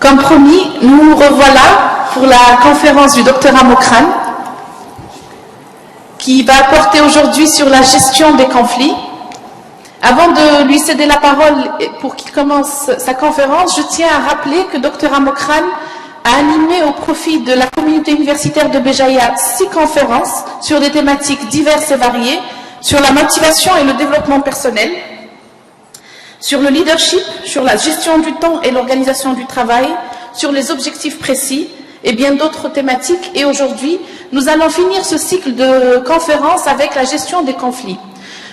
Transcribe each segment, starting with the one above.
Comme promis, nous revoilà pour la conférence du docteur Amokran qui va porter aujourd'hui sur la gestion des conflits. Avant de lui céder la parole pour qu'il commence sa conférence, je tiens à rappeler que Dr Amokran a animé au profit de la communauté universitaire de Béjaïa 6 conférences sur des thématiques diverses et variées, sur la motivation et le développement personnel, sur le leadership, sur la gestion du temps et l'organisation du travail, sur les objectifs précis et bien d'autres thématiques. Et aujourd'hui, nous allons finir ce cycle de conférences avec la gestion des conflits.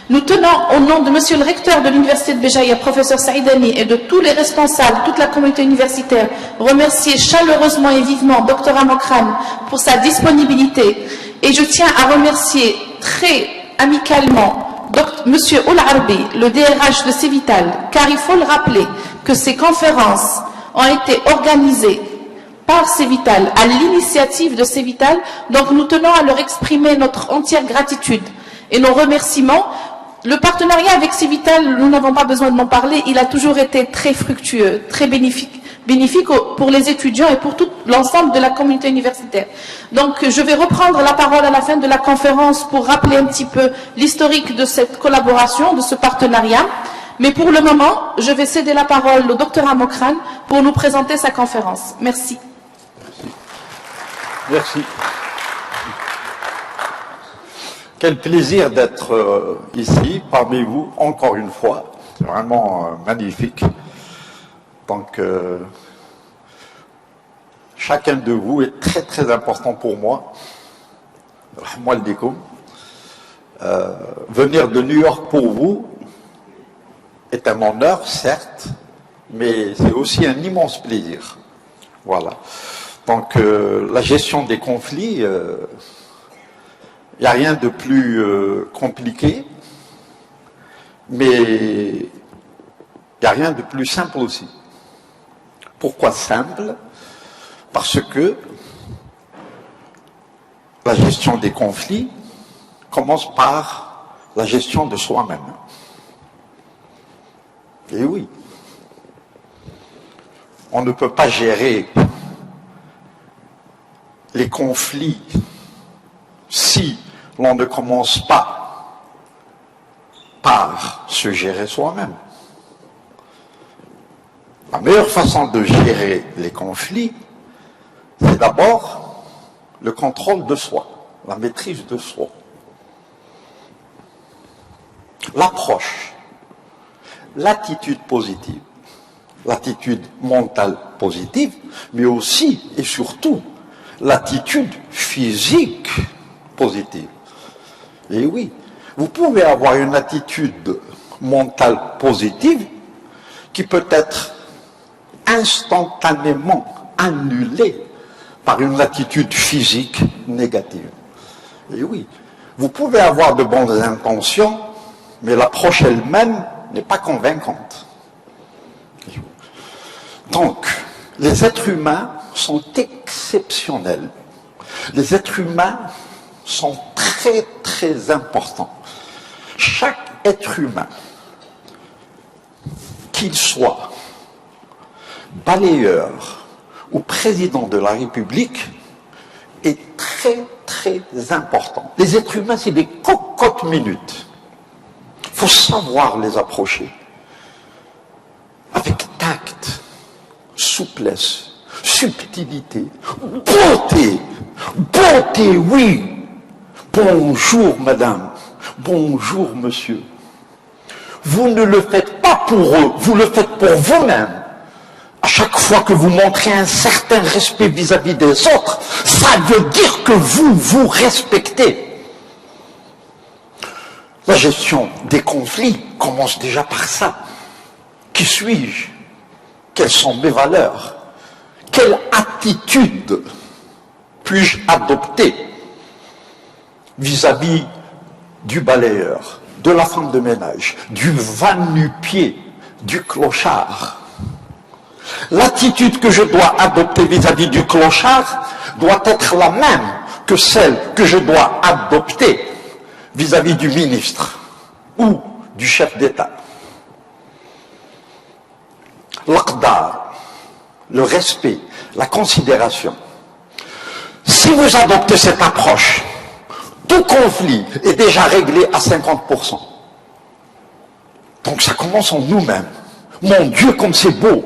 Nous tenons, au nom de Monsieur le recteur de l'Université de Béjaïa, professeur Saïdani, et de tous les responsables, toute la communauté universitaire, remercier chaleureusement et vivement Dr Amokran pour sa disponibilité. Et je tiens à remercier très amicalement Monsieur Oul-Arbi, le DRH de Cévital, car il faut le rappeler que ces conférences ont été organisées par Cévital, à l'initiative de Cévital, donc nous tenons à leur exprimer notre entière gratitude et nos remerciements. Le partenariat avec Cévital, nous n'avons pas besoin de m'en parler, il a toujours été très fructueux, très bénéfique pour les étudiants et pour tout l'ensemble de la communauté universitaire. Donc je vais reprendre la parole à la fin de la conférence pour rappeler un petit peu l'historique de cette collaboration, de ce partenariat. Mais pour le moment, je vais céder la parole au docteur Amokran pour nous présenter sa conférence. Merci. Merci. Quel plaisir d'être ici, parmi vous, encore une fois. C'est vraiment magnifique. Donc, chacun de vous est très très important pour moi. Moi le déco. Venir de New York pour vous est un honneur, certes, mais c'est aussi un immense plaisir. Voilà. Donc, la gestion des conflits, il n'y a rien de plus compliqué, mais il n'y a rien de plus simple aussi. Pourquoi simple? Parce que la gestion des conflits commence par la gestion de soi-même. Et oui, on ne peut pas gérer les conflits si l'on ne commence pas par se gérer soi-même. La meilleure façon de gérer les conflits, c'est d'abord le contrôle de soi, la maîtrise de soi. L'approche, l'attitude positive, l'attitude mentale positive, mais aussi et surtout l'attitude physique positive. Et oui, vous pouvez avoir une attitude mentale positive qui peut être instantanément annulée par une attitude physique négative. Et oui, vous pouvez avoir de bonnes intentions, mais l'approche elle-même n'est pas convaincante. Donc, les êtres humains sont exceptionnels. Les êtres humains sont très très importants. Chaque être humain, qu'il soit balayeur ou président de la République, est très très important. Les êtres humains, c'est des cocottes minutes. Il faut savoir les approcher avec tact, souplesse, subtilité, beauté. Beauté, oui. Bonjour madame, bonjour monsieur. Vous ne le faites pas pour eux, vous le faites pour vous-même. À chaque fois que vous montrez un certain respect vis-à-vis des autres, ça veut dire que vous vous respectez. La gestion des conflits commence déjà par ça. Qui suis-je? Quelles sont mes valeurs? Quelle attitude puis-je adopter vis-à-vis du balayeur, de la femme de ménage, du va-nu-pied, du clochard? L'attitude que je dois adopter vis-à-vis du clochard doit être la même que celle que je dois adopter vis-à-vis du ministre ou du chef d'État. L'aqdar, le respect, la considération. Si vous adoptez cette approche, tout conflit est déjà réglé à 50%. Donc ça commence en nous-mêmes. Mon Dieu, comme c'est beau.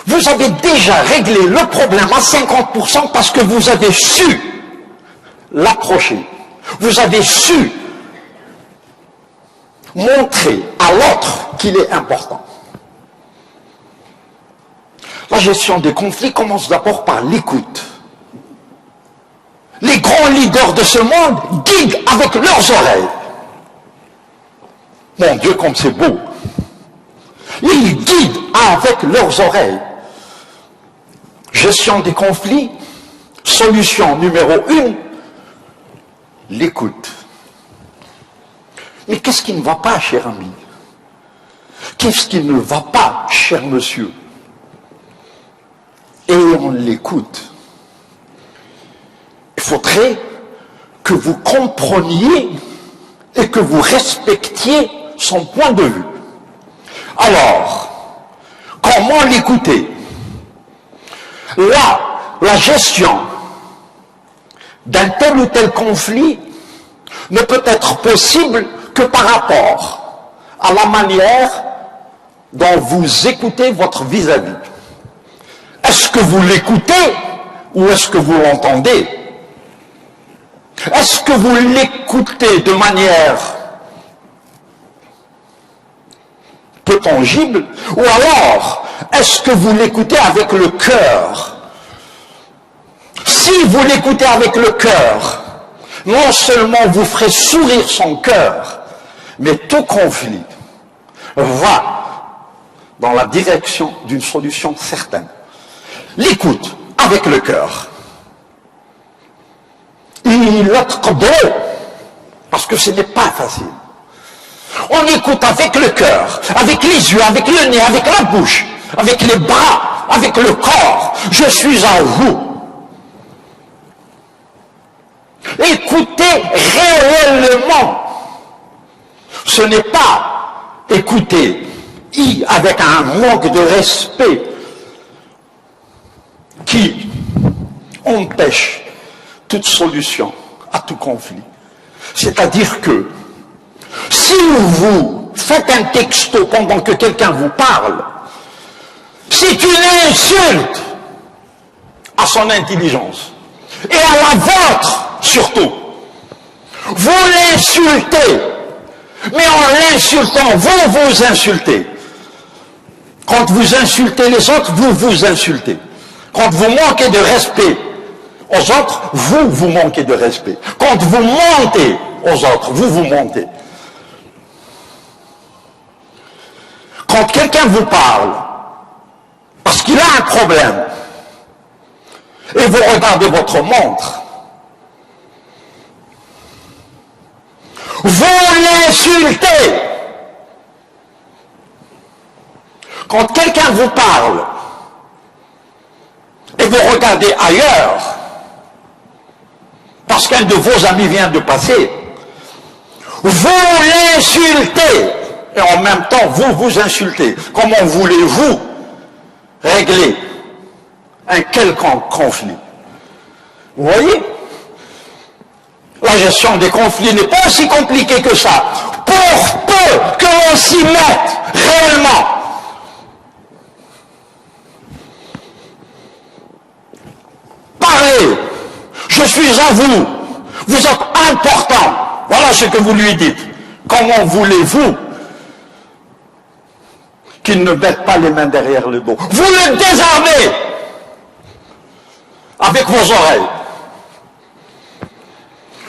Vous avez déjà réglé le problème à 50% parce que vous avez su l'approcher. Vous avez su montrer à l'autre qu'il est important. La gestion des conflits commence d'abord par l'écoute. Les grands leaders de ce monde guident avec leurs oreilles. Mon Dieu, comme c'est beau. Ils guident avec leurs oreilles. Gestion des conflits, solution numéro 1, l'écoute. Mais qu'est-ce qui ne va pas, cher ami? Qu'est-ce qui ne va pas, cher monsieur? Et on l'écoute. Il faudrait que vous compreniez et que vous respectiez son point de vue. Alors, comment l'écouter? Là, la gestion d'un tel ou tel conflit ne peut être possible que par rapport à la manière dont vous écoutez votre vis-à-vis. Est-ce que vous l'écoutez ou est-ce que vous l'entendez? Est-ce que vous l'écoutez de manière peu tangible ou alors est-ce que vous l'écoutez avec le cœur? Si vous l'écoutez avec le cœur, non seulement vous ferez sourire son cœur, mais tout conflit va dans la direction d'une solution certaine. L'écoute avec le cœur. Parce que ce n'est pas facile. On écoute avec le cœur, avec les yeux, avec le nez, avec la bouche, avec les bras, avec le corps. Je suis à vous. Écoutez réellement. Ce n'est pas écouter avec un manque de respect qui empêche toute solution à tout conflit. C'est-à-dire que si vous faites un texto pendant que quelqu'un vous parle, c'est une insulte à son intelligence et à la vôtre surtout. Vous l'insultez, mais en l'insultant, vous vous insultez. Quand vous insultez les autres, vous vous insultez. Quand vous manquez de respect aux autres, vous manquez de respect. Quand vous mentez aux autres, vous mentez. Quand quelqu'un vous parle, parce qu'il a un problème, et vous regardez votre montre, vous l'insultez. Quand quelqu'un vous parle, et vous regardez ailleurs, parce qu'un de vos amis vient de passer, vous l'insultez, et en même temps, vous insultez. Comment voulez-vous régler un quelconque conflit? Vous voyez? La gestion des conflits n'est pas aussi compliquée que ça. Pour peu que l'on s'y mette réellement. Parlez. Je suis à vous. Vous êtes important. Voilà ce que vous lui dites. Comment voulez-vous qu'il ne mette pas les mains derrière le dos? Vous le désarmez avec vos oreilles.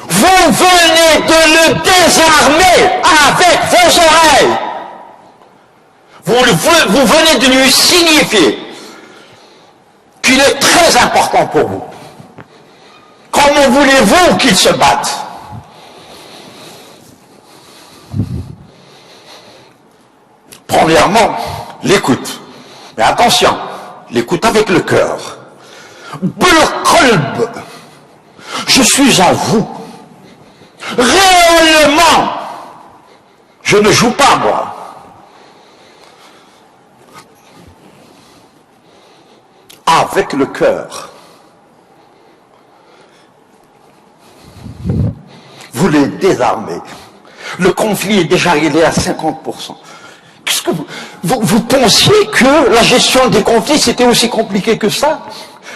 Vous venez de le désarmer avec vos oreilles. Vous venez de lui signifier qu'il est très important pour vous. Comment voulez-vous qu'il se batte? Premièrement, l'écoute. Mais attention, l'écoute avec le cœur. Bulqalb. Je suis à vous. Réellement. Je ne joue pas, moi. avec le cœur. Vous les désarmez. Le conflit est déjà réglé à 50%. Qu'est-ce que vous pensiez que la gestion des conflits c'était aussi compliqué que ça?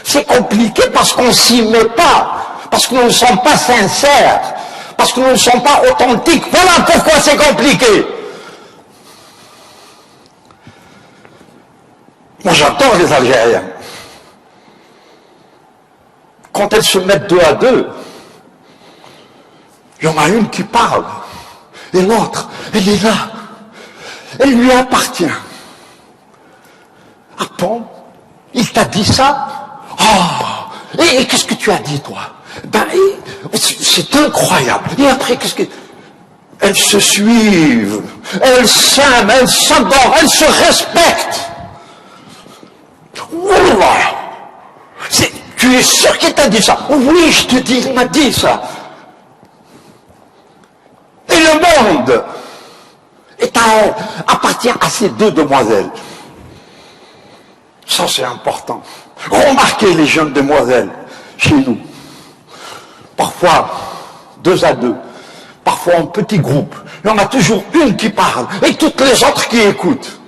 C'est compliqué parce qu'on ne s'y met pas, parce que nous ne sommes pas sincères, parce que nous ne sommes pas authentiques. Voilà pourquoi c'est compliqué. Moi j'adore les Algériens. Quand elles se mettent deux à deux, il y en a une qui parle, et l'autre, elle est là. Elle lui appartient. Ah bon? Il t'a dit ça? Oh! Et qu'est-ce que tu as dit, toi? Ben, c'est incroyable. Et après, qu'est-ce que... Elles se suivent, elles s'aiment, elles s'adorent, elles se respectent. Wallah! Tu es sûr qu'il t'a dit ça? Oui, je te dis, il m'a dit ça. Et le monde appartient à ces deux demoiselles. Ça, c'est important. Remarquez les jeunes demoiselles chez nous. Parfois, 2 à 2. Parfois en petits groupes. Il y en a toujours une qui parle et toutes les autres qui écoutent.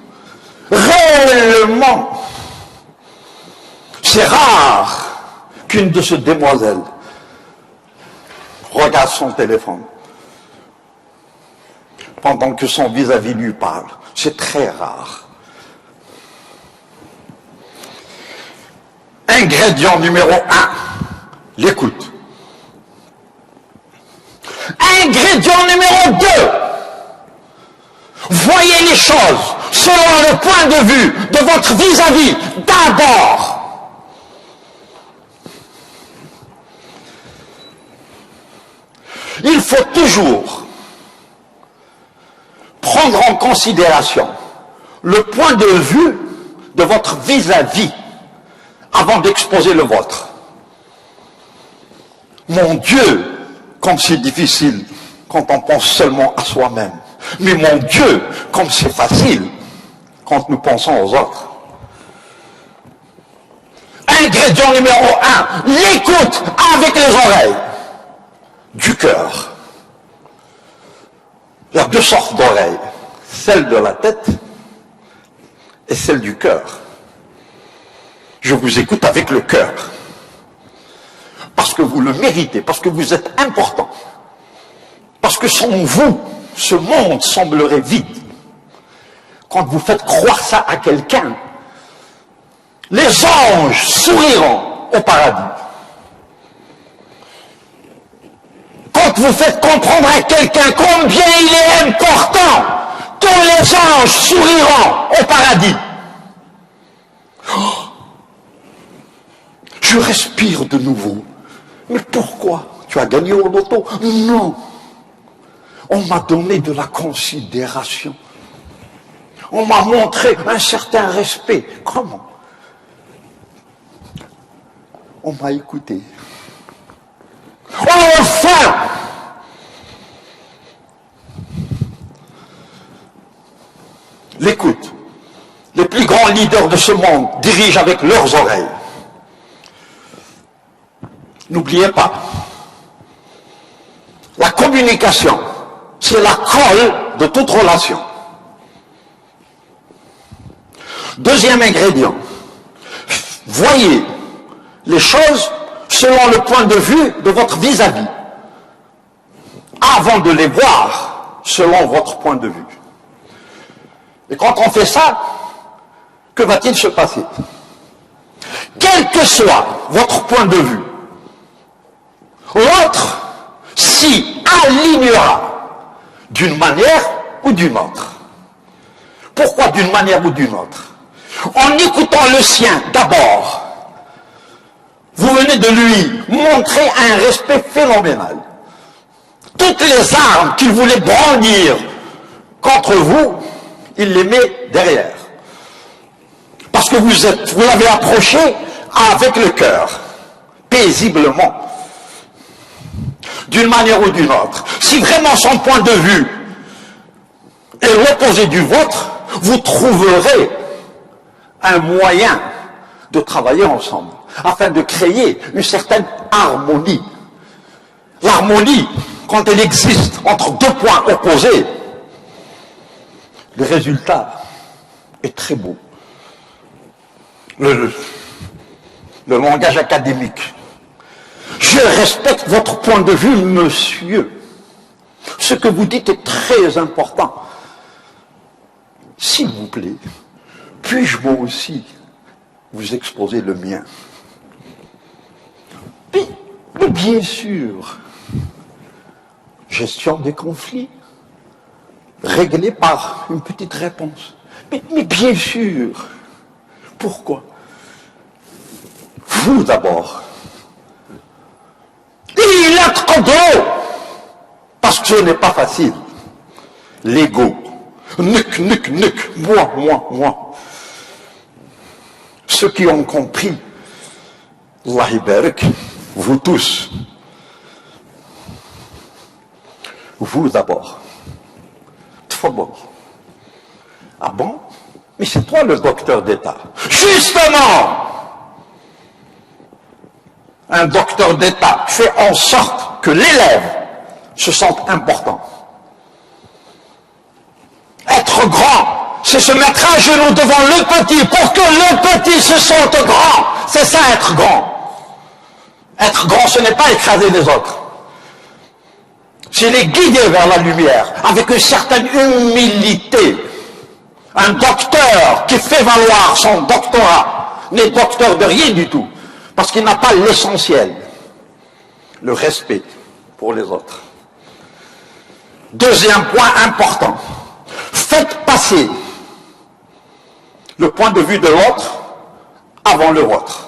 Réellement, c'est rare qu'une de ces demoiselles regarde son téléphone pendant que son vis-à-vis lui parle. C'est très rare. Ingrédient numéro 1, l'écoute. Ingrédient numéro 2, voyez les choses selon le point de vue de votre vis-à-vis d'abord. Il faut toujours prendre en considération le point de vue de votre vis-à-vis avant d'exposer le vôtre. Mon Dieu, comme c'est difficile quand on pense seulement à soi-même. Mais mon Dieu, comme c'est facile quand nous pensons aux autres. Ingrédient numéro 1, l'écoute avec les oreilles. Du cœur. Il y a 2 sortes d'oreilles, celle de la tête et celle du cœur. Je vous écoute avec le cœur, parce que vous le méritez, parce que vous êtes important, parce que sans vous, ce monde semblerait vide. Quand vous faites croire ça à quelqu'un, les anges souriront au paradis. Quand vous faites comprendre à quelqu'un combien il est important, tous les anges souriront au paradis. Oh, je respire de nouveau. Mais pourquoi? Tu as gagné au loto? Non. On m'a donné de la considération. On m'a montré un certain respect. Comment? On m'a écouté. Enfin! L'écoute. Les plus grands leaders de ce monde dirigent avec leurs oreilles. N'oubliez pas, la communication, c'est la colle de toute relation. Deuxième ingrédient, voyez les choses selon le point de vue de votre vis-à-vis, avant de les voir selon votre point de vue. Et quand on fait ça, que va-t-il se passer? Quel que soit votre point de vue, l'autre s'y alignera d'une manière ou d'une autre. Pourquoi d'une manière ou d'une autre? En écoutant le sien d'abord, vous venez de lui montrer un respect phénoménal. Toutes les armes qu'il voulait brandir contre vous, il les met derrière. Parce que vous l'avez approché avec le cœur, paisiblement, d'une manière ou d'une autre. Si vraiment son point de vue est l'opposé du vôtre, vous trouverez un moyen de travailler ensemble, afin de créer une certaine harmonie. L'harmonie, quand elle existe entre deux points opposés, le résultat est très beau. Le langage académique. Je respecte votre point de vue, monsieur. Ce que vous dites est très important. S'il vous plaît, puis-je moi aussi vous exposer le mien? Mais bien sûr, gestion des conflits, réglée par une petite réponse. Mais bien sûr, pourquoi? Vous d'abord. Il est trop gros, parce que ce n'est pas facile. L'ego. Nuc, moi. Ceux qui ont compris, Allah barak, vous tous. Vous d'abord. Tfadal. Ah bon? Mais c'est toi le docteur d'État. Justement! Un docteur d'État fait en sorte que l'élève se sente important. Être grand, c'est se mettre à genoux devant le petit pour que le petit se sente grand. C'est ça être grand. Être grand, ce n'est pas écraser les autres. C'est les guider vers la lumière avec une certaine humilité. Un docteur qui fait valoir son doctorat n'est docteur de rien du tout. Parce qu'il n'a pas l'essentiel, le respect pour les autres. Deuxième point important, faites passer le point de vue de l'autre avant le vôtre.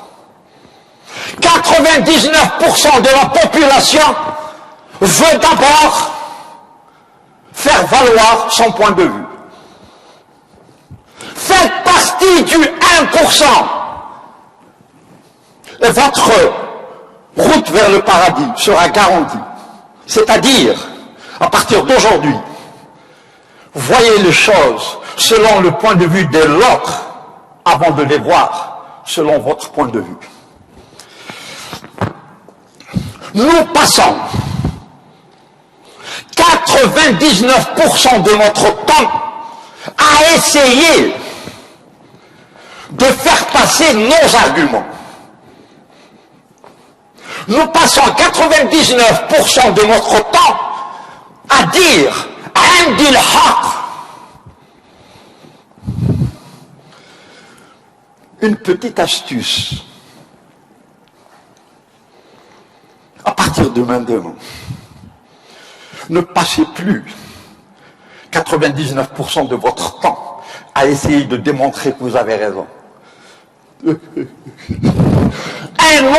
99% de la population veut d'abord faire valoir son point de vue. Faites partie du 1%. Et votre route vers le paradis sera garantie. C'est-à-dire, à partir d'aujourd'hui, voyez les choses selon le point de vue de l'autre avant de les voir selon votre point de vue. Nous passons 99% de notre temps à essayer de faire passer nos arguments. Nous passons 99% de notre temps à dire « Andil haq ». Une petite astuce. À partir de maintenant, ne passez plus 99% de votre temps à essayer de démontrer que vous avez raison. Un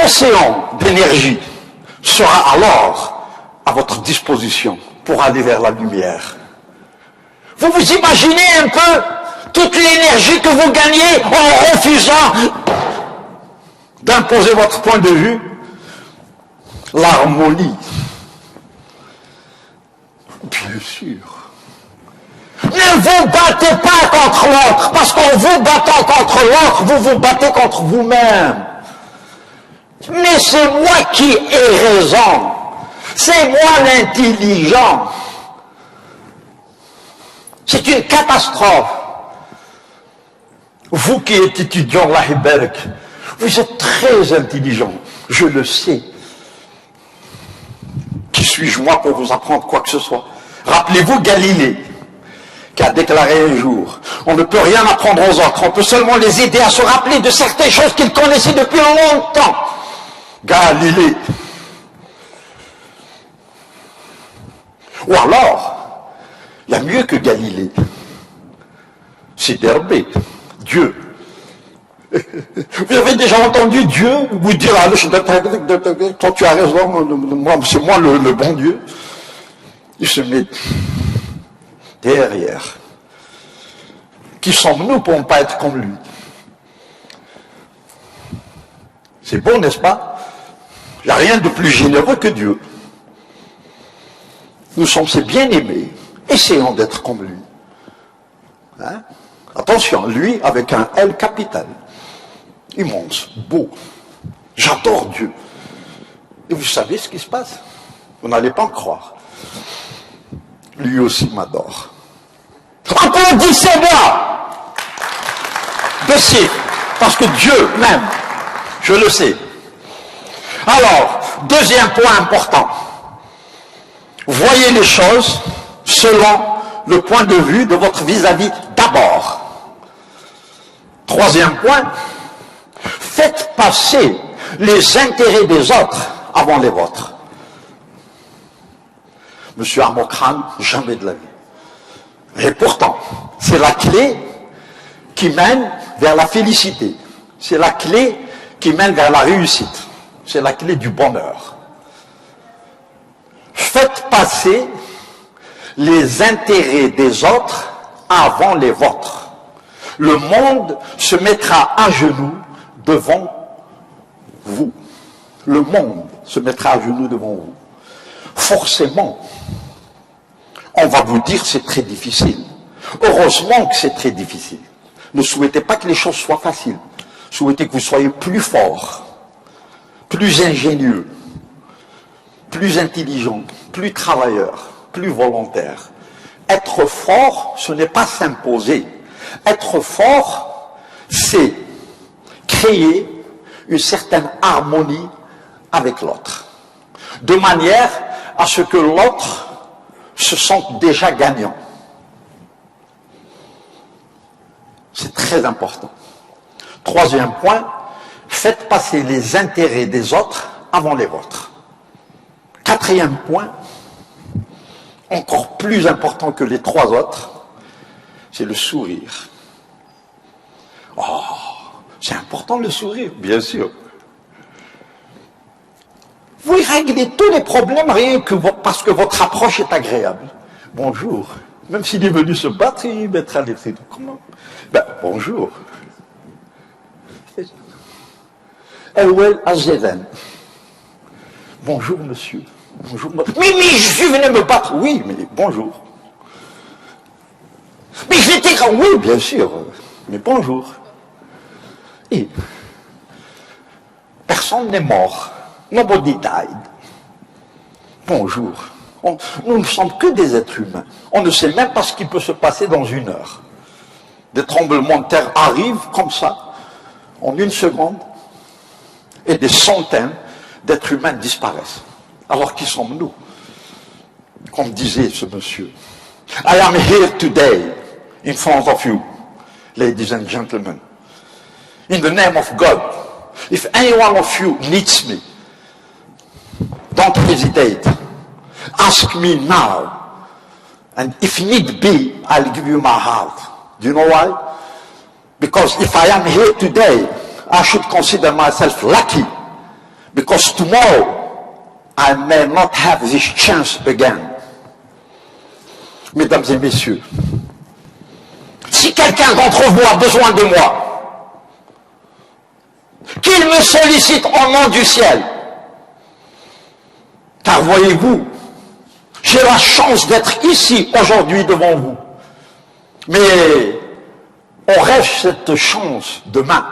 océan d'énergie sera alors à votre disposition pour aller vers la lumière. Vous vous imaginez un peu toute l'énergie que vous gagnez en refusant d'imposer votre point de vue? L'harmonie. Bien sûr. Ne vous battez pas contre l'autre, parce qu'en vous battant contre l'autre, vous vous battez contre vous-même. Mais c'est moi qui ai raison. C'est moi l'intelligent. C'est une catastrophe. Vous qui êtes étudiant, Allah barak, vous êtes très intelligent, je le sais. Qui suis-je moi pour vous apprendre quoi que ce soit? Rappelez-vous Galilée, qui a déclaré un jour, on ne peut rien apprendre aux autres, on peut seulement les aider à se rappeler de certaines choses qu'ils connaissaient depuis longtemps. Galilée. Ou alors, il y a mieux que Galilée. C'est Derbé, Dieu. Vous avez déjà entendu Dieu vous dire, toi tu as raison, c'est moi le bon Dieu. Il se met derrière. Qui sommes-nous pour ne pas être comme lui? C'est bon, n'est-ce pas? Il n'y a rien de plus généreux que Dieu. Nous sommes ses bien-aimés. Essayons d'être comme lui. Hein? Attention, lui avec un L capital. immense, beau. J'adore Dieu. Et vous savez ce qui se passe? Vous n'allez pas en croire. Lui aussi m'adore. Applaudissez-moi! Parce que Dieu m'aime. Je le sais. Alors, deuxième point important. Voyez les choses selon le point de vue de votre vis-à-vis d'abord. Troisième point, faites passer les intérêts des autres avant les vôtres. Monsieur Amokhan, jamais de la vie. Et pourtant, c'est la clé qui mène vers la félicité. C'est la clé qui mène vers la réussite. C'est la clé du bonheur. Faites passer les intérêts des autres avant les vôtres. Le monde se mettra à genoux devant vous. Le monde se mettra à genoux devant vous. Forcément, on va vous dire c'est très difficile. Heureusement que c'est très difficile. Ne souhaitez pas que les choses soient faciles. Souhaitez que vous soyez plus forts, plus ingénieux, plus intelligent, plus travailleur, plus volontaire. Être fort, ce n'est pas s'imposer. Être fort, c'est créer une certaine harmonie avec l'autre, de manière à ce que l'autre se sente déjà gagnant. C'est très important. Troisième point, faites passer les intérêts des autres avant les vôtres. Quatrième point, encore plus important que les trois autres, c'est le sourire. Oh, c'est important le sourire, bien sûr. Vous réglez tous les problèmes rien que parce que votre approche est agréable. Bonjour. Même s'il est venu se battre, il mettra les pieds. Comment? Ben, bonjour. Elwell Azeven. Bonjour, monsieur. Bonjour. Mais je suis venu me battre. Oui, mais bonjour. Mais j'étais grand. Oui, bien sûr. Mais bonjour. Et personne n'est mort. Nobody died. Bonjour. Nous ne sommes que des êtres humains. On ne sait même pas ce qui peut se passer dans une heure. Des tremblements de terre arrivent comme ça, en une seconde, et des centaines d'êtres humains disparaissent. Alors qui sommes-nous? Comme disait ce monsieur. I am here today in front of you, ladies and gentlemen. In the name of God, if any one of you needs me, don't hesitate. Ask me now. And if need be, I'll give you my heart. Do you know why? Because if I am here today, I should consider myself lucky. Because tomorrow, I may not have this chance again. Mesdames et messieurs, si quelqu'un d'entre vous a besoin de moi, qu'il me sollicite au nom du ciel. Car voyez-vous, j'ai la chance d'être ici aujourd'hui devant vous. Mais aurais-je cette chance demain?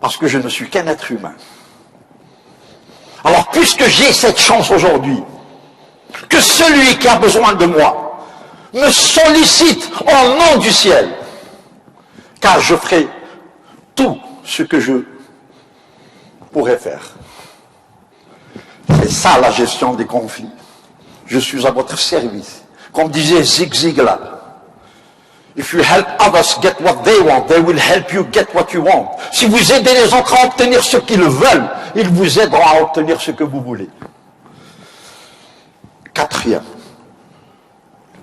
Parce que je ne suis qu'un être humain. Alors puisque j'ai cette chance aujourd'hui, que celui qui a besoin de moi me sollicite au nom du ciel, car je ferai tout ce que je pourrais faire. C'est ça la gestion des conflits. Je suis à votre service. Comme disait Zig Ziglar, if you help others get what they want, they will help you get what you want. Si vous aidez les autres à obtenir ce qu'ils veulent, ils vous aideront à obtenir ce que vous voulez. Quatrième,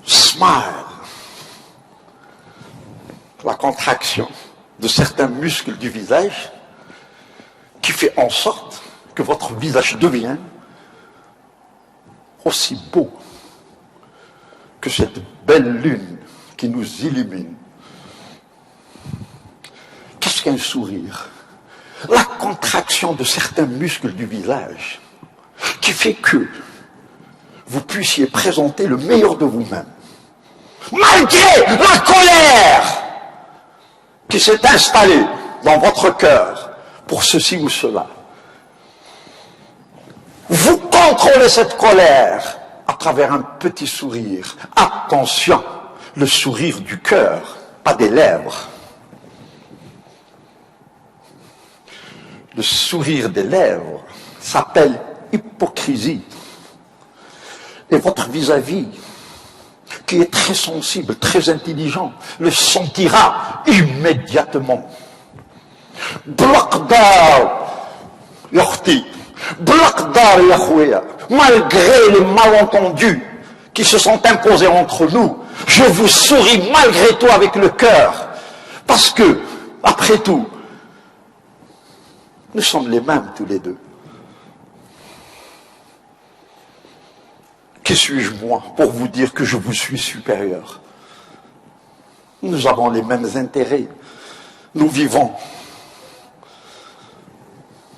smile. La contraction de certains muscles du visage qui fait en sorte que votre visage devient aussi beau que cette belle lune qui nous illumine. Qu'est-ce qu'un sourire? La contraction de certains muscles du visage qui fait que vous puissiez présenter le meilleur de vous-même. Malgré la colère qui s'est installée dans votre cœur pour ceci ou cela. Vous contrôlez cette colère à travers un petit sourire. Attention, le sourire du cœur, pas des lèvres. Le sourire des lèvres s'appelle hypocrisie. Et votre vis-à-vis, qui est très sensible, très intelligent, le sentira immédiatement. Blaqdar, Yorti, Blaqdar, Yahouya, malgré les malentendus qui se sont imposés entre nous, je vous souris malgré tout avec le cœur, parce que, après tout, nous sommes les mêmes tous les deux. Qui suis-je moi pour vous dire que je vous suis supérieur? Nous avons les mêmes intérêts. Nous vivons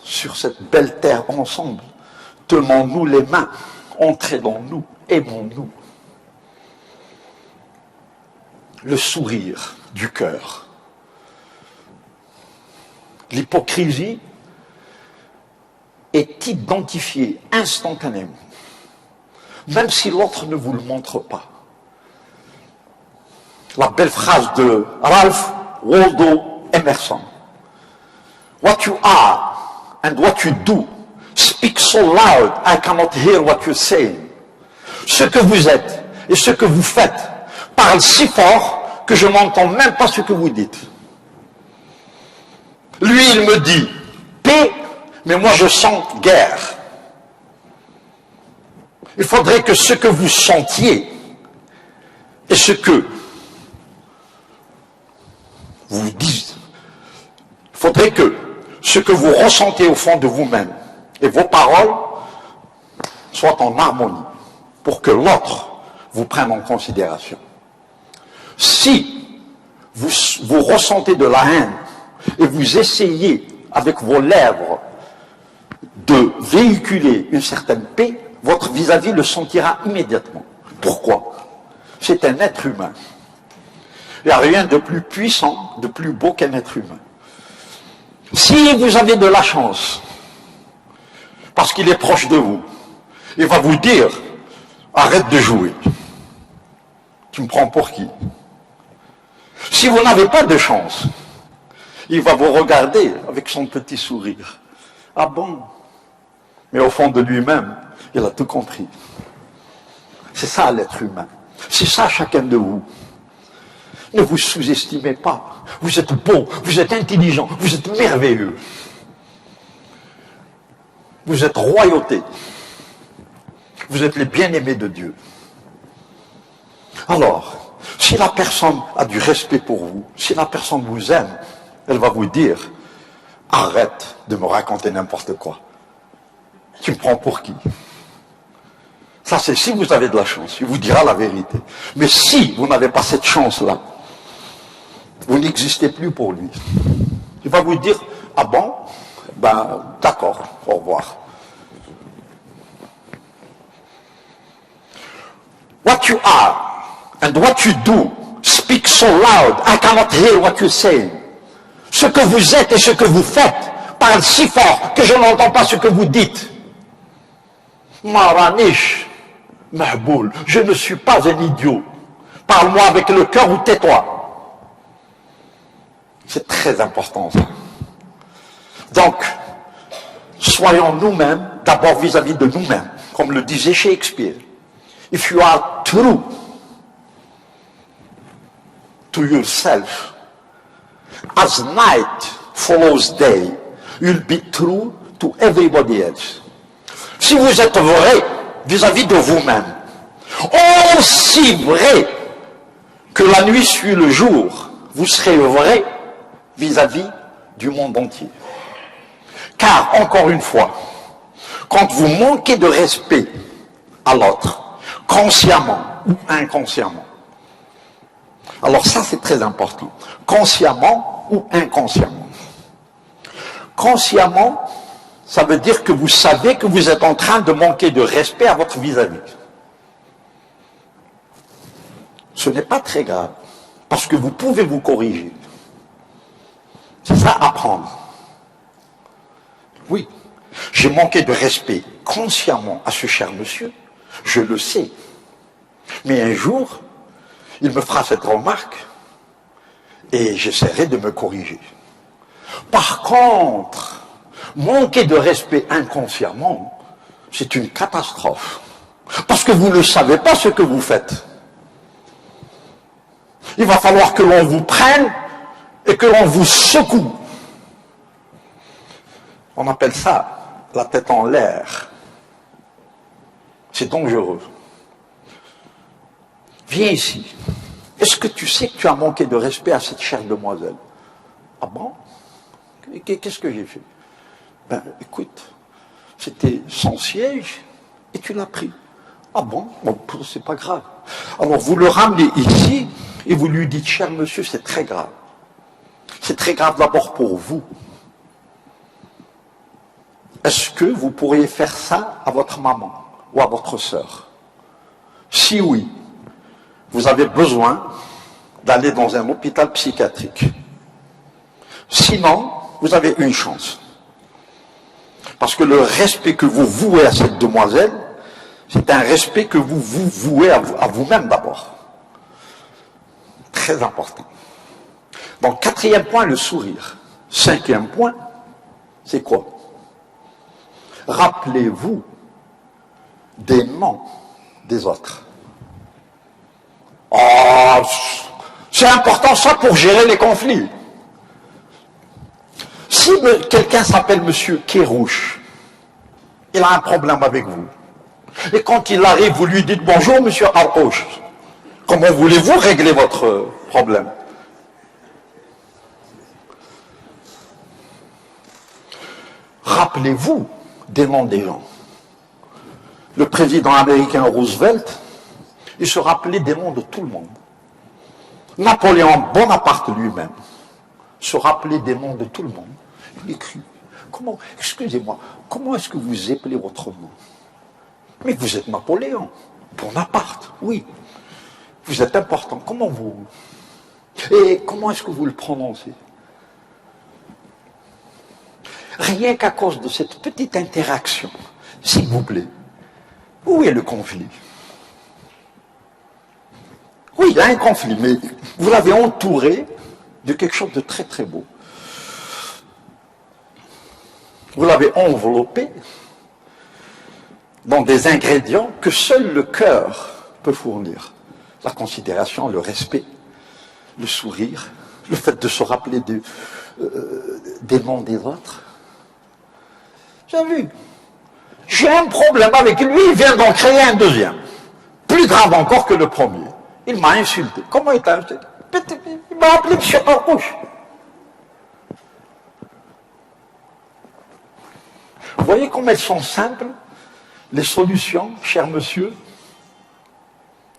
sur cette belle terre ensemble. Tenons-nous les mains, entrez dans nous, aimons-nous. Le sourire du cœur. L'hypocrisie est identifiée instantanément, même si l'autre ne vous le montre pas. La belle phrase de Ralph Waldo Emerson. What you are and what you do speak so loud I cannot hear what you're saying. Ce que vous êtes et ce que vous faites parlent si fort que je n'entends même pas ce que vous dites. Lui, il me dit paix, mais moi je sens guerre. Il faudrait que ce que vous sentiez et ce que vous dites, il faudrait que ce que vous ressentez au fond de vous-même et vos paroles soient en harmonie pour que l'autre vous prenne en considération. Si vous ressentez de la haine et vous essayez avec vos lèvres de véhiculer une certaine paix, votre vis-à-vis le sentira immédiatement. Pourquoi? C'est un être humain. Il n'y a rien de plus puissant, de plus beau qu'un être humain. Si vous avez de la chance, parce qu'il est proche de vous, il va vous dire, arrête de jouer. Tu me prends pour qui? Si vous n'avez pas de chance, il va vous regarder avec son petit sourire. Ah bon? Mais au fond de lui-même, il a tout compris. C'est ça l'être humain. C'est ça chacun de vous. Ne vous sous-estimez pas. Vous êtes beau, vous êtes intelligent, vous êtes merveilleux. Vous êtes royauté. Vous êtes les bien-aimés de Dieu. Alors, si la personne a du respect pour vous, si la personne vous aime, elle va vous dire, arrête de me raconter n'importe quoi. Tu me prends pour qui? Ça, c'est si vous avez de la chance, il vous dira la vérité. Mais si vous n'avez pas cette chance-là, vous n'existez plus pour lui. Il va vous dire, ah bon? Ben, d'accord, au revoir. What you are and what you do speak so loud, I cannot hear what you say. Ce que vous êtes et ce que vous faites parlent si fort que je n'entends pas ce que vous dites. Maranish, Mahboul, je ne suis pas un idiot. Parle-moi avec le cœur ou tais-toi. C'est très important ça. Donc, soyons nous-mêmes, d'abord vis-à-vis de nous-mêmes, comme le disait Shakespeare. If you are true to yourself, as night follows day, you'll be true to everybody else. Si vous êtes vrai vis-à-vis de vous-même, aussi vrai que la nuit suit le jour, vous serez vrai vis-à-vis du monde entier. Car, encore une fois, quand vous manquez de respect à l'autre, consciemment ou inconsciemment, alors ça c'est très important, consciemment ou inconsciemment. Consciemment, ça veut dire que vous savez que vous êtes en train de manquer de respect à votre vis-à-vis. Ce n'est pas très grave, parce que vous pouvez vous corriger. C'est ça, apprendre. Oui, j'ai manqué de respect consciemment à ce cher monsieur, je le sais. Mais un jour, il me fera cette remarque et j'essaierai de me corriger. Par contre, manquer de respect inconsciemment, c'est une catastrophe. Parce que vous ne savez pas ce que vous faites. Il va falloir que l'on vous prenne et que l'on vous secoue. On appelle ça la tête en l'air. C'est dangereux. Viens ici. Est-ce que tu sais que tu as manqué de respect à cette chère demoiselle? Ah bon? Qu'est-ce que j'ai fait? Ben, écoute, c'était son siège et tu l'as pris. Ah bon? Bon, c'est pas grave. Alors vous le ramenez ici et vous lui dites, cher monsieur, c'est très grave. C'est très grave d'abord pour vous. Est-ce que vous pourriez faire ça à votre maman ou à votre sœur? Si oui, vous avez besoin d'aller dans un hôpital psychiatrique. Sinon, vous avez une chance. Parce que le respect que vous vouez à cette demoiselle, c'est un respect que vous vous vouez à vous-même d'abord. Très important. Donc, quatrième point, le sourire. Cinquième point, c'est quoi? Rappelez-vous des noms des autres. Oh, c'est important ça pour gérer les conflits. Si quelqu'un s'appelle Monsieur Kérouche, il a un problème avec vous. Et quand il arrive, vous lui dites bonjour Monsieur Arrouche. Comment voulez-vous régler votre problème? Rappelez-vous des noms des gens. Le président américain Roosevelt, il se rappelait des noms de tout le monde. Napoléon Bonaparte lui-même se rappelait des noms de tout le monde. Il écrit, comment, excusez-moi, comment est-ce que vous appelez votre nom? Mais vous êtes Napoléon Bonaparte, oui. Vous êtes important, comment vous... Et comment est-ce que vous le prononcez? Rien qu'à cause de cette petite interaction, s'il vous plaît, où est le conflit? Oui, il y a un conflit, mais vous l'avez entouré de quelque chose de très très beau. Vous l'avez enveloppé dans des ingrédients que seul le cœur peut fournir. La considération, le respect, le sourire, le fait de se rappeler des noms des autres. J'ai vu. J'ai un problème avec lui, il vient d'en créer un deuxième. Plus grave encore que le premier. Il m'a insulté. Comment il t'a insulté? Il m'a appelé Monsieur Arrouche. Vous voyez comme elles sont simples, les solutions, cher monsieur,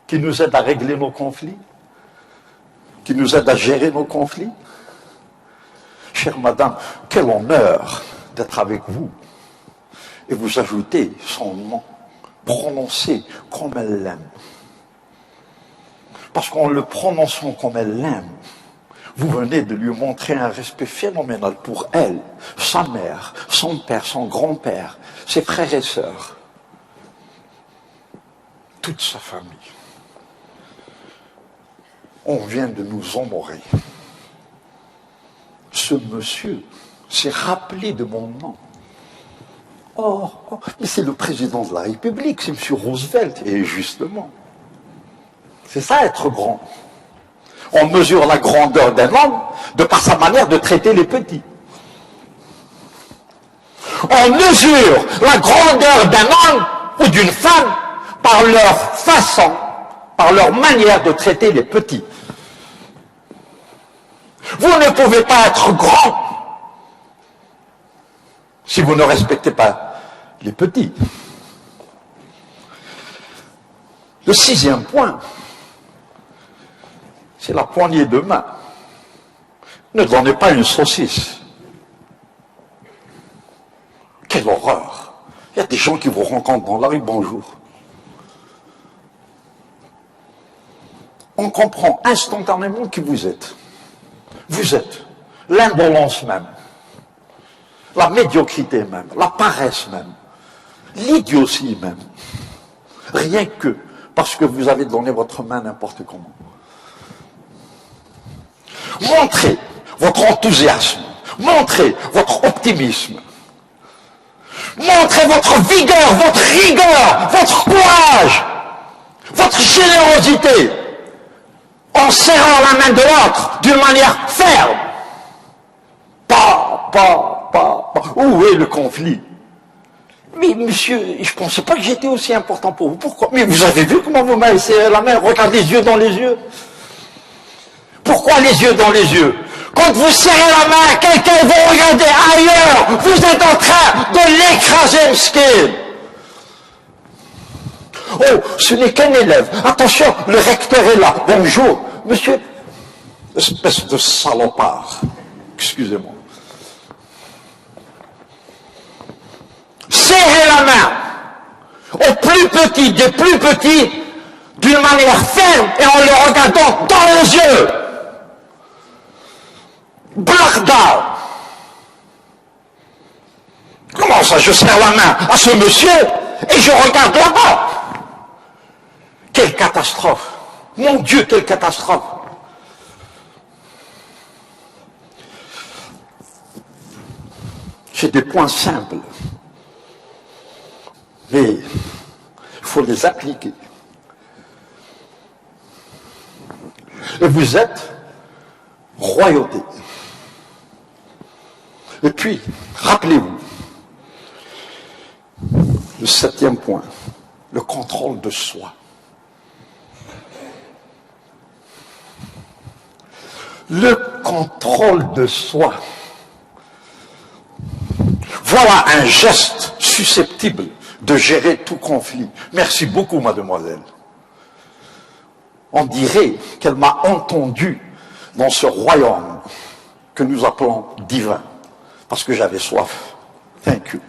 qui nous aident à régler nos conflits, qui nous aident à gérer nos conflits. Chère madame, quel honneur d'être avec vous. Et vous ajoutez son nom, prononcé comme elle l'aime. Parce qu'en le prononçant comme elle l'aime, vous venez de lui montrer un respect phénoménal pour elle, sa mère, son père, son grand-père, ses frères et sœurs, toute sa famille. On vient de nous honorer. Ce monsieur s'est rappelé de mon nom. Oh, mais c'est le président de la République, c'est M. Roosevelt, et justement. C'est ça être grand. On mesure la grandeur d'un homme de par sa manière de traiter les petits. On mesure la grandeur d'un homme ou d'une femme par leur façon, par leur manière de traiter les petits. Vous ne pouvez pas être grand si vous ne respectez pas les petits. Le sixième point, c'est la poignée de main. Ne donnez pas une saucisse. Quelle horreur! Il y a des gens qui vous rencontrent dans la rue, bonjour. On comprend instantanément qui vous êtes. Vous êtes l'indolence même, la médiocrité même, la paresse même, l'idiotie même. Rien que parce que vous avez donné votre main n'importe comment. Montrez votre enthousiasme, montrez votre optimisme, montrez votre vigueur, votre rigueur, votre courage, votre générosité, en serrant la main de l'autre d'une manière ferme. Pas. Où est le conflit? Mais monsieur, je ne pensais pas que j'étais aussi important pour vous. Pourquoi? Mais vous avez vu comment vous m'avez serré la main? Regardez les yeux dans les yeux. Pourquoi les yeux dans les yeux? Quand vous serrez la main à quelqu'un, vous regardez ailleurs. Vous êtes en train de l'écraser, skin. Oh, ce n'est qu'un élève. Attention, le recteur est là. Bonjour, monsieur. Espèce de salopard. Excusez-moi. Serrez la main au plus petit des plus petits d'une manière ferme et en le regardant dans les yeux. Barda. Comment ça, je serre la main à ce monsieur et je regarde là-bas? Quelle catastrophe! Mon Dieu, quelle catastrophe! J'ai des points simples, mais il faut les appliquer. Et vous êtes royauté. Et puis, rappelez-vous, le 7e point, le contrôle de soi. Le contrôle de soi. Voilà un geste susceptible de gérer tout conflit. Merci beaucoup, mademoiselle. On dirait qu'elle m'a entendu dans ce royaume que nous appelons divin, parce que j'avais soif. Thank you.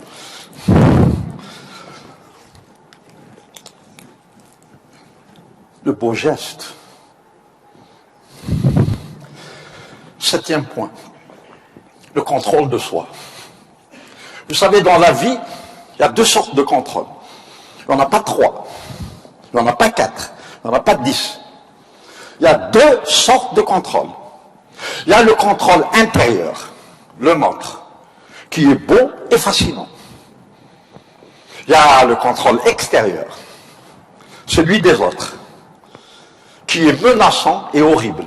Le beau geste. 7e point, le contrôle de soi. Vous savez, dans la vie, il y a 2 sortes de contrôle. Il n'y en a pas 3, il n'y en a pas 4, il n'y en a pas 10. Il y a 2 sortes de contrôle. Il y a le contrôle intérieur, le nôtre, qui est beau et fascinant. Il y a le contrôle extérieur, celui des autres, qui est menaçant et horrible.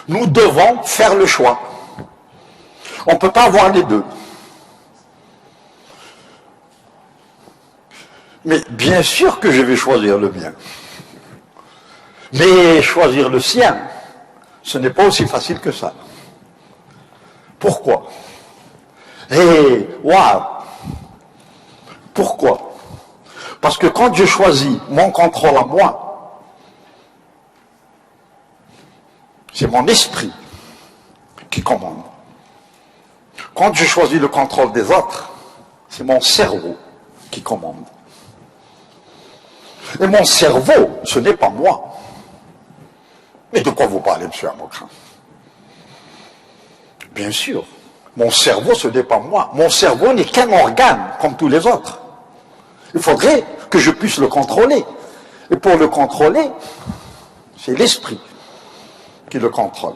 Nous devons faire le choix. On ne peut pas avoir les deux. Mais bien sûr que je vais choisir le mien. Mais choisir le sien, ce n'est pas aussi facile que ça. Pourquoi? Waouh! Pourquoi? Parce que quand je choisis mon contrôle à moi, c'est mon esprit qui commande. Quand je choisis le contrôle des autres, c'est mon cerveau qui commande. Et mon cerveau, ce n'est pas moi. Mais de quoi vous parlez, M. Amokran? Bien sûr, mon cerveau, ce n'est pas moi. Mon cerveau n'est qu'un organe, comme tous les autres. Il faudrait que je puisse le contrôler. Et pour le contrôler, c'est l'esprit qui le contrôle.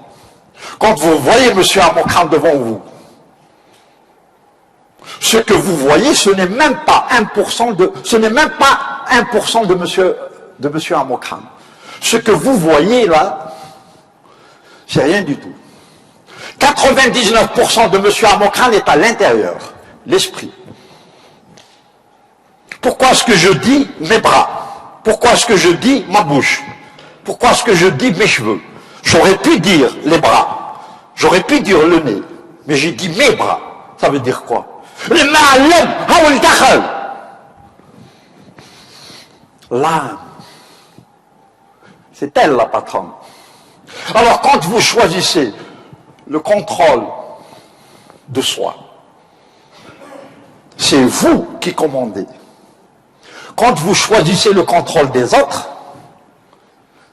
Quand vous voyez M. Amokran devant vous, ce que vous voyez, ce n'est même pas 1% de M. Amokran. Ce que vous voyez là, c'est rien du tout. 99% de M. Amokran est à l'intérieur, l'esprit. Pourquoi est-ce que je dis mes bras? Pourquoi est-ce que je dis ma bouche? Pourquoi est-ce que je dis mes cheveux? J'aurais pu dire les bras, j'aurais pu dire le nez, mais j'ai dit mes bras. Ça veut dire quoi? L'âme, c'est elle la patronne. Alors quand vous choisissez le contrôle de soi, c'est vous qui commandez. Quand vous choisissez le contrôle des autres,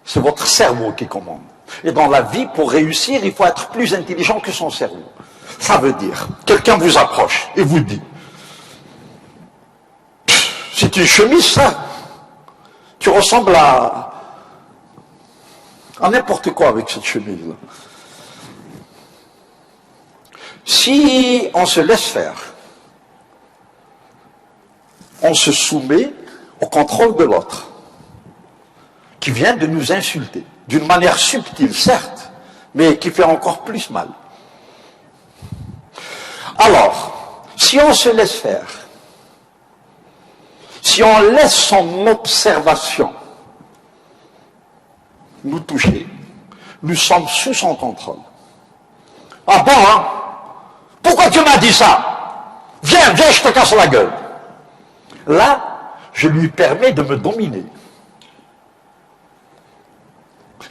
c'est votre cerveau qui commande. Et dans la vie, pour réussir, il faut être plus intelligent que son cerveau. Ça veut dire, quelqu'un vous approche et vous dit, c'est une chemise, ça. Tu ressembles à n'importe quoi avec cette chemise-là. Si on se laisse faire, on se soumet au contrôle de l'autre, qui vient de nous insulter, d'une manière subtile, certes, mais qui fait encore plus mal. Alors, si on se laisse faire, si on laisse son observation nous toucher, nous sommes sous son contrôle. Ah bon, hein? Pourquoi tu m'as dit ça? Viens, viens, je te casse la gueule. Là, je lui permets de me dominer.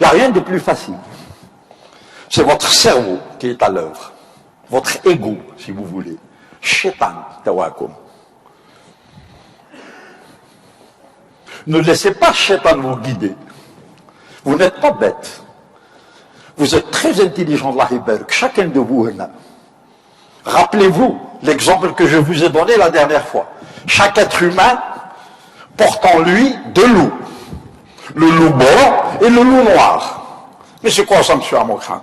Il n'y a rien de plus facile. C'est votre cerveau qui est à l'œuvre. Votre ego, si vous voulez. Shaitan, tawakum. Ne laissez pas Shaitan vous guider. Vous n'êtes pas bête. Vous êtes très intelligent, Allah Ibarak. Chacun de vous est là. Rappelez-vous l'exemple que je vous ai donné la dernière fois. Chaque être humain porte en lui deux loups. Le loup blanc et le loup noir. Mais c'est quoi ça, monsieur Amokhan?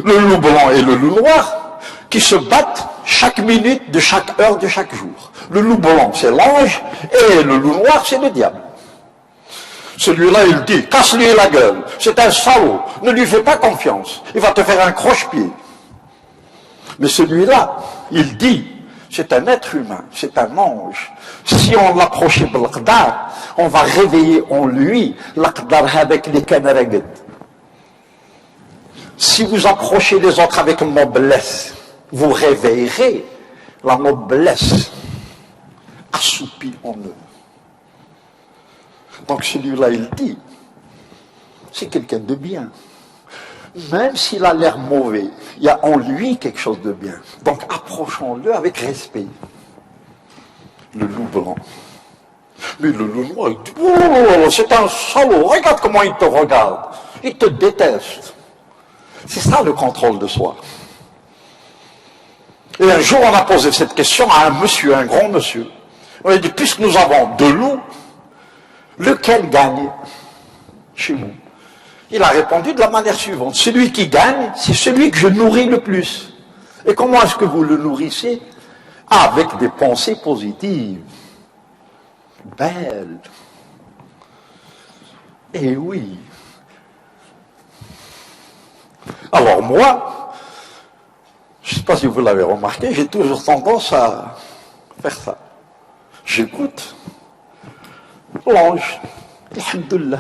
Le loup blanc et le loup noir qui se battent chaque minute de chaque heure de chaque jour. Le loup blanc, c'est l'ange, et le loup noir, c'est le diable. Celui-là, il dit, casse-lui la gueule, c'est un salaud, ne lui fais pas confiance, il va te faire un croche-pied. Mais celui-là, il dit, c'est un être humain, c'est un ange. Si on l'approchait de l'aqdar, on va réveiller en lui l'aqdar avec les canaragad. Si vous approchez les autres avec noblesse, vous réveillerez la noblesse assoupie en eux. Donc celui-là, il dit, c'est quelqu'un de bien. Même s'il a l'air mauvais, il y a en lui quelque chose de bien. Donc approchons-le avec respect. Le loup blanc. Mais le loup noir, il dit, oh, c'est un salaud, regarde comment il te regarde. Il te déteste. C'est ça le contrôle de soi. Et un jour, on a posé cette question à un monsieur, un grand monsieur. On a dit, puisque nous avons deux loups, lequel gagne chez vous? Il a répondu de la manière suivante. Celui qui gagne, c'est celui que je nourris le plus. Et comment est-ce que vous le nourrissez? Avec des pensées positives. Belles. Et oui. Alors moi, je ne sais pas si vous l'avez remarqué, j'ai toujours tendance à faire ça. J'écoute l'ange. Alhamdulillah.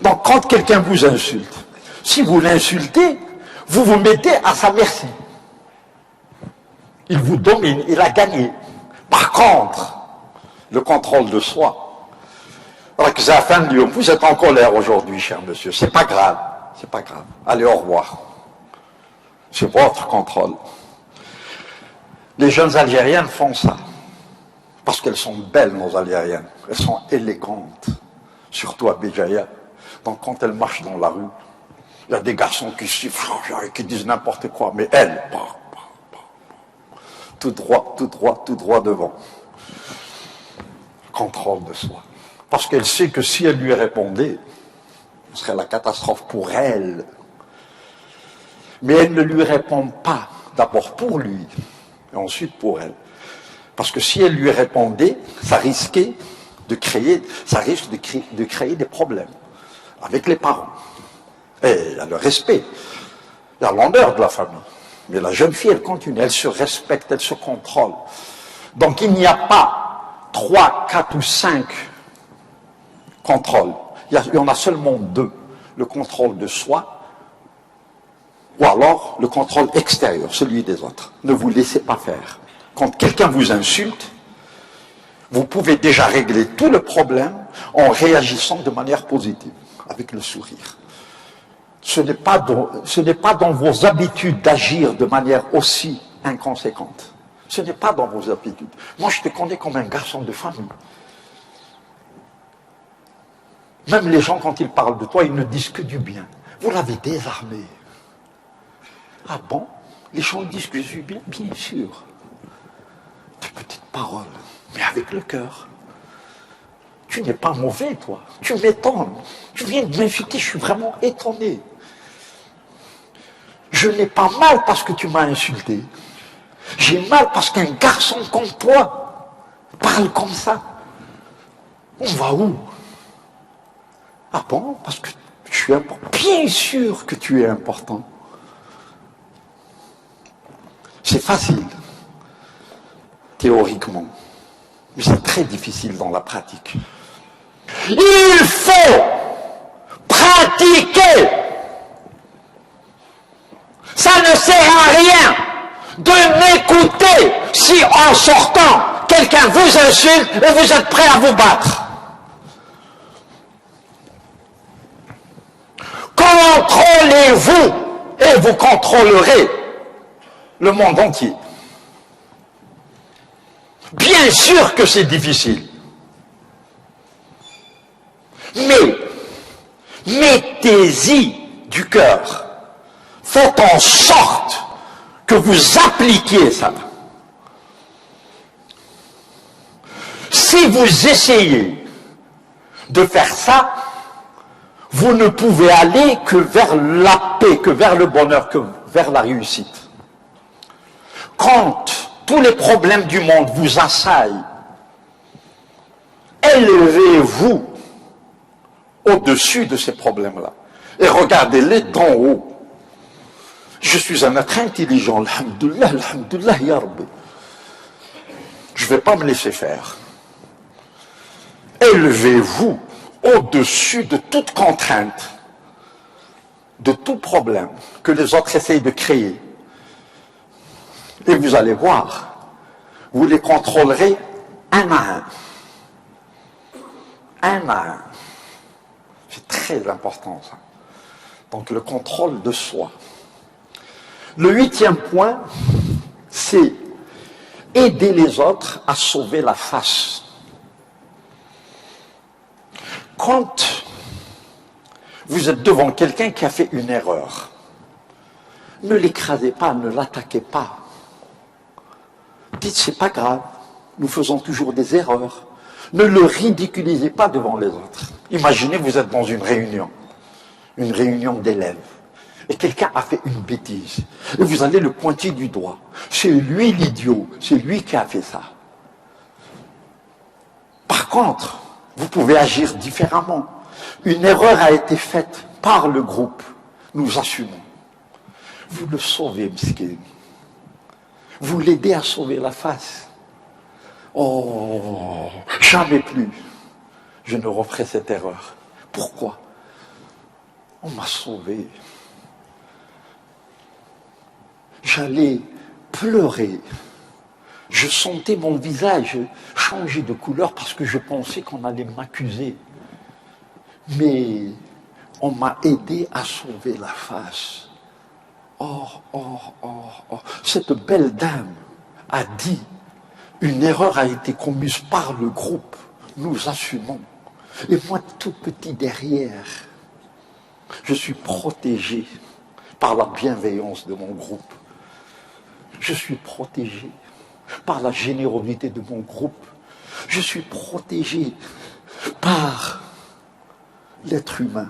Donc quand quelqu'un vous insulte, si vous l'insultez, vous vous mettez à sa merci. Il vous domine, il a gagné. Par contre, le contrôle de soi. Vous êtes en colère aujourd'hui, cher monsieur. C'est pas grave. C'est pas grave. Allez, au revoir. C'est votre contrôle. Les jeunes Algériennes font ça. Parce qu'elles sont belles, nos Algériennes. Elles sont élégantes. Surtout à Béjaïa. Donc quand elles marchent dans la rue, il y a des garçons qui sifflent, qui disent n'importe quoi. Mais elles, tout droit, tout droit, tout droit devant. Contrôle de soi. Parce qu'elle sait que si elle lui répondait, ce serait la catastrophe pour elle. Mais elle ne lui répond pas, d'abord pour lui, et ensuite pour elle. Parce que si elle lui répondait, ça risque de créer des problèmes avec les parents. Et il y a le respect, il y a l'honneur de la famille. Mais la jeune fille, elle continue, elle se respecte, elle se contrôle. Donc il n'y a pas 3, 4 ou 5 contrôles. Il y en a seulement 2. Le contrôle de soi, ou alors le contrôle extérieur, celui des autres. Ne vous laissez pas faire. Quand quelqu'un vous insulte, vous pouvez déjà régler tout le problème en réagissant de manière positive, avec le sourire. Ce n'est pas dans vos habitudes d'agir de manière aussi inconséquente. Ce n'est pas dans vos habitudes. Moi, je te connais comme un garçon de famille. Même les gens, quand ils parlent de toi, ils ne disent que du bien. Vous l'avez désarmé. Ah bon? Les gens disent que je suis bien, bien sûr. Des petites paroles, mais avec le cœur. Tu n'es pas mauvais, toi. Tu m'étonnes. Tu viens de m'insulter, je suis vraiment étonné. Je n'ai pas mal parce que tu m'as insulté. J'ai mal parce qu'un garçon comme toi parle comme ça. On va où? Ah bon? Parce que je suis important. Bien sûr que tu es important. C'est facile, théoriquement, mais c'est très difficile dans la pratique. Il faut pratiquer. Ça ne sert à rien de m'écouter si en sortant, quelqu'un vous insulte et vous êtes prêt à vous battre. Contrôlez-vous et vous contrôlerez le monde entier. Bien sûr que c'est difficile. Mais mettez-y du cœur. Faites en sorte que vous appliquiez ça. Si vous essayez de faire ça, vous ne pouvez aller que vers la paix, que vers le bonheur, que vers la réussite. Quand tous les problèmes du monde vous assaillent, élevez-vous au-dessus de ces problèmes-là et regardez-les d'en haut. Je suis un être intelligent, alhamdoulilah, alhamdoulilah, ya Rabbi. Je ne vais pas me laisser faire. Élevez-vous au-dessus de toute contrainte, de tout problème que les autres essayent de créer. Et vous allez voir, vous les contrôlerez un à un. Un à un. C'est très important ça. Donc le contrôle de soi. Le 8e point, c'est aider les autres à sauver la face. Quand vous êtes devant quelqu'un qui a fait une erreur, ne l'écrasez pas, ne l'attaquez pas. Dites, c'est pas grave, nous faisons toujours des erreurs. Ne le ridiculisez pas devant les autres. Imaginez, vous êtes dans une réunion d'élèves, et quelqu'un a fait une bêtise, et vous allez le pointer du doigt. C'est lui l'idiot, c'est lui qui a fait ça. Par contre, vous pouvez agir différemment. Une erreur a été faite par le groupe, nous assumons. Vous le sauvez, Miskin. Vous l'aidez à sauver la face. Oh, jamais plus je ne referai cette erreur. Pourquoi? On m'a sauvé. J'allais pleurer. Je sentais mon visage changer de couleur parce que je pensais qu'on allait m'accuser. Mais on m'a aidé à sauver la face. Oh, oh, oh, oh. Cette belle dame a dit, une erreur a été commise par le groupe, nous assumons. Et moi, tout petit derrière, je suis protégé par la bienveillance de mon groupe. Je suis protégé par la générosité de mon groupe. Je suis protégé par l'être humain,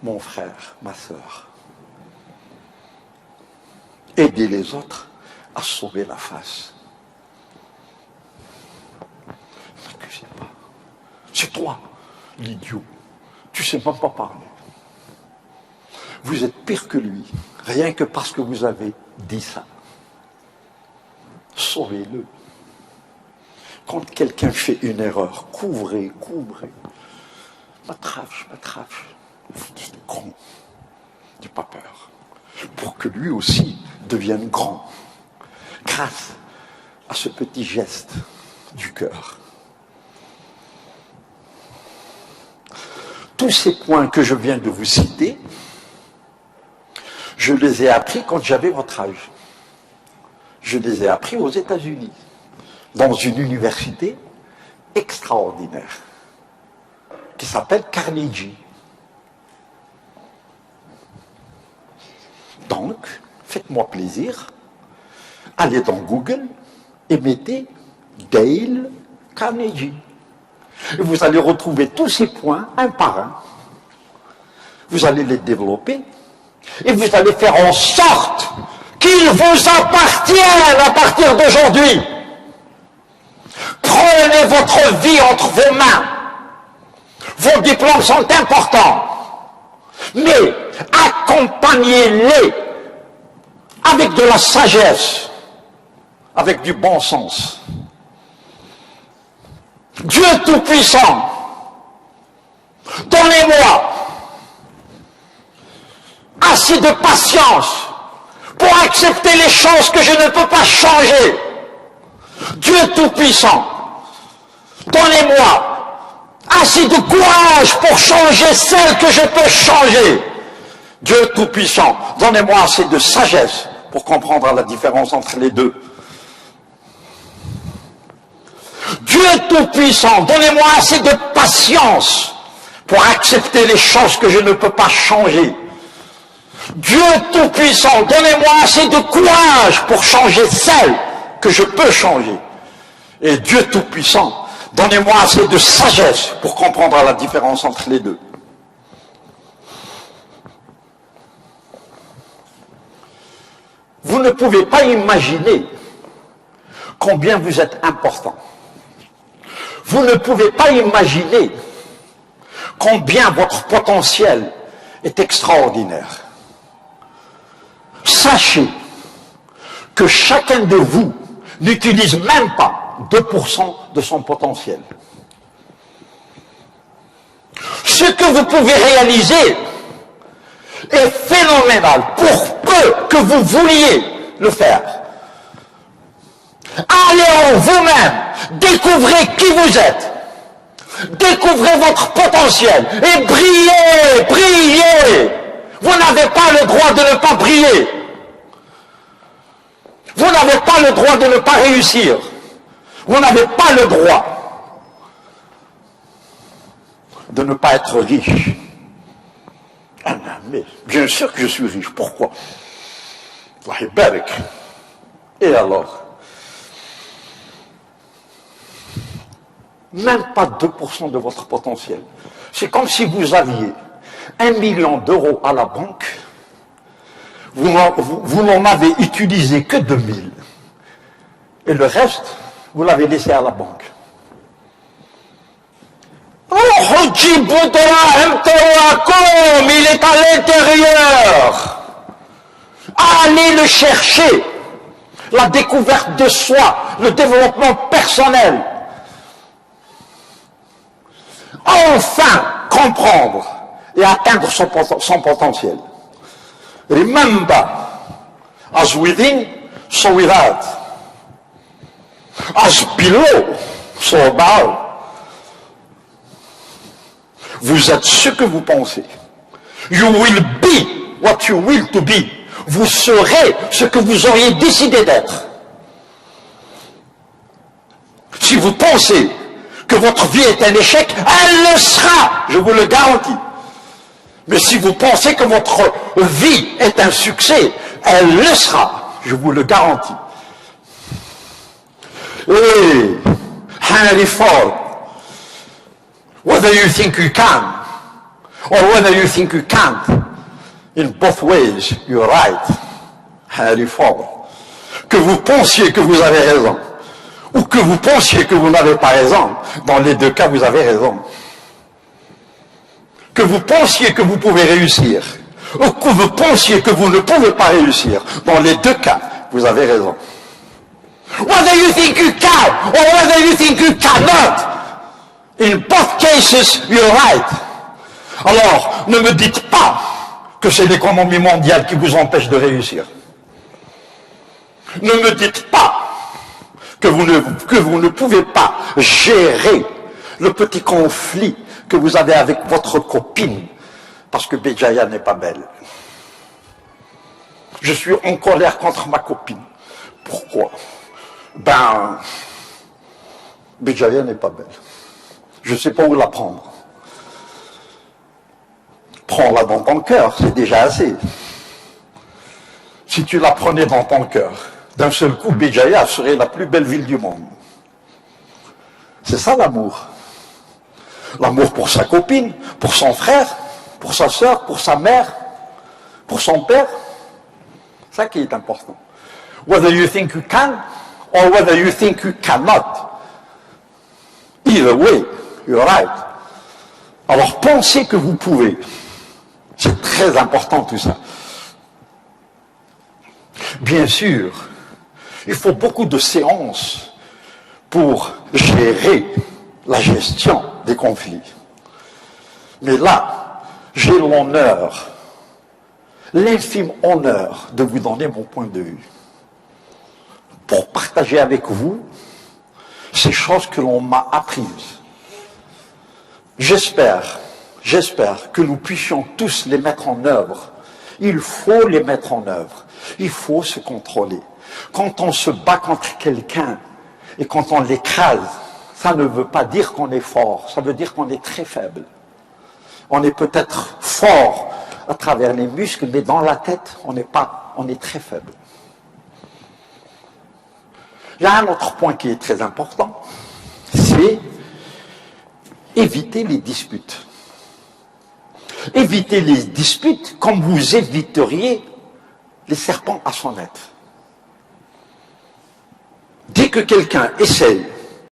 mon frère, ma sœur. Aider les autres à sauver la face. N'accusez pas. C'est toi, l'idiot. Tu ne sais même pas parler. Vous êtes pire que lui, rien que parce que vous avez dit ça. Sauvez-le. Quand quelqu'un fait une erreur, couvrez. Matrafche. Vous dites con. N'ayez pas peur. Pour que lui aussi devienne grand. Grâce à ce petit geste du cœur. Tous ces points que je viens de vous citer, je les ai appris quand j'avais votre âge. Je les ai appris aux États-Unis, dans une université extraordinaire, qui s'appelle Carnegie. donc, faites-moi plaisir, allez dans Google et mettez Dale Carnegie. Et vous allez retrouver tous ces points un par un. Vous allez les développer et vous allez faire en sorte qu'ils vous appartiennent à partir d'aujourd'hui. Prenez votre vie entre vos mains. Vos diplômes sont importants, mais accompagnez-les avec de la sagesse, avec du bon sens. Dieu Tout-Puissant, donnez-moi assez de patience pour accepter les choses que je ne peux pas changer. Dieu Tout-Puissant, donnez-moi assez de courage pour changer celles que je peux changer. Dieu Tout-Puissant, donnez-moi assez de sagesse pour comprendre la différence entre les deux. Dieu Tout-Puissant, donnez-moi assez de patience pour accepter les choses que je ne peux pas changer. Dieu Tout-Puissant, donnez-moi assez de courage pour changer celles que je peux changer. Et Dieu Tout-Puissant, donnez-moi assez de sagesse pour comprendre la différence entre les deux. Vous ne pouvez pas imaginer combien vous êtes important. Vous ne pouvez pas imaginer combien votre potentiel est extraordinaire. Sachez que chacun de vous n'utilise même pas 2% de son potentiel. Ce que vous pouvez réaliser est phénoménal pour peu que vous vouliez le faire. Allez en vous-même, découvrez qui vous êtes, découvrez votre potentiel et brillez, brillez. Vous n'avez pas le droit de ne pas briller. Vous n'avez pas le droit de ne pas réussir. Vous n'avez pas le droit de ne pas être riche. Ah non, mais bien sûr que je suis riche. Pourquoi? Et alors? Même pas 2% de votre potentiel. C'est comme si vous aviez 1 million d'euros à la banque, vous n'en avez utilisé que 2000. Et le reste, vous l'avez laissé à la banque. Oh, il est à l'intérieur. Allez le chercher. La découverte de soi, le développement personnel. Enfin comprendre et atteindre son potentiel. Remember, as within, so without. As below, so above. Vous êtes ce que vous pensez. You will be what you will to be. Vous serez ce que vous auriez décidé d'être. Si vous pensez que votre vie est un échec, elle le sera, je vous le garantis. Mais si vous pensez que votre vie est un succès, elle le sera, je vous le garantis. Et Henry Ford, whether you think you can, or whether you think you can't, in both ways, you're right. Henry Ford. Que vous pensiez que vous avez raison, ou que vous pensiez que vous n'avez pas raison, dans les deux cas, vous avez raison. Que vous pensiez que vous pouvez réussir, ou que vous pensiez que vous ne pouvez pas réussir, dans les deux cas, vous avez raison. Whether you think you can, or whether you think you cannot, in both cases, you're right. Alors, ne me dites pas que c'est l'économie mondiale qui vous empêche de réussir. Ne me dites pas que vous ne pouvez pas gérer le petit conflit que vous avez avec votre copine parce que Béjaïa n'est pas belle. Je suis en colère contre ma copine. Pourquoi? Ben, Béjaïa n'est pas belle. Je ne sais pas où la prendre. Prends-la dans ton cœur, c'est déjà assez. si tu la prenais dans ton cœur, d'un seul coup, Béjaïa serait la plus belle ville du monde. C'est ça l'amour. L'amour pour sa copine, pour son frère, pour sa sœur, pour sa mère, pour son père. C'est ça qui est important. Whether you think you can, or whether you think you cannot. Either way, you're right. Alors pensez que vous pouvez. C'est très important tout ça. Bien sûr, il faut beaucoup de séances pour gérer la gestion des conflits. Mais là, j'ai l'honneur, l'infime honneur de vous donner mon point de vue, pour partager avec vous ces choses que l'on m'a apprises. J'espère que nous puissions tous les mettre en œuvre. Il faut les mettre en œuvre. Il faut se contrôler. Quand on se bat contre quelqu'un et quand on l'écrase, ça ne veut pas dire qu'on est fort, ça veut dire qu'on est très faible. On est peut-être fort à travers les muscles, mais dans la tête, on est très faible. Il y a un autre point qui est très important, c'est éviter les disputes. Éviter les disputes comme vous éviteriez les serpents à sonnette. Dès que quelqu'un essaye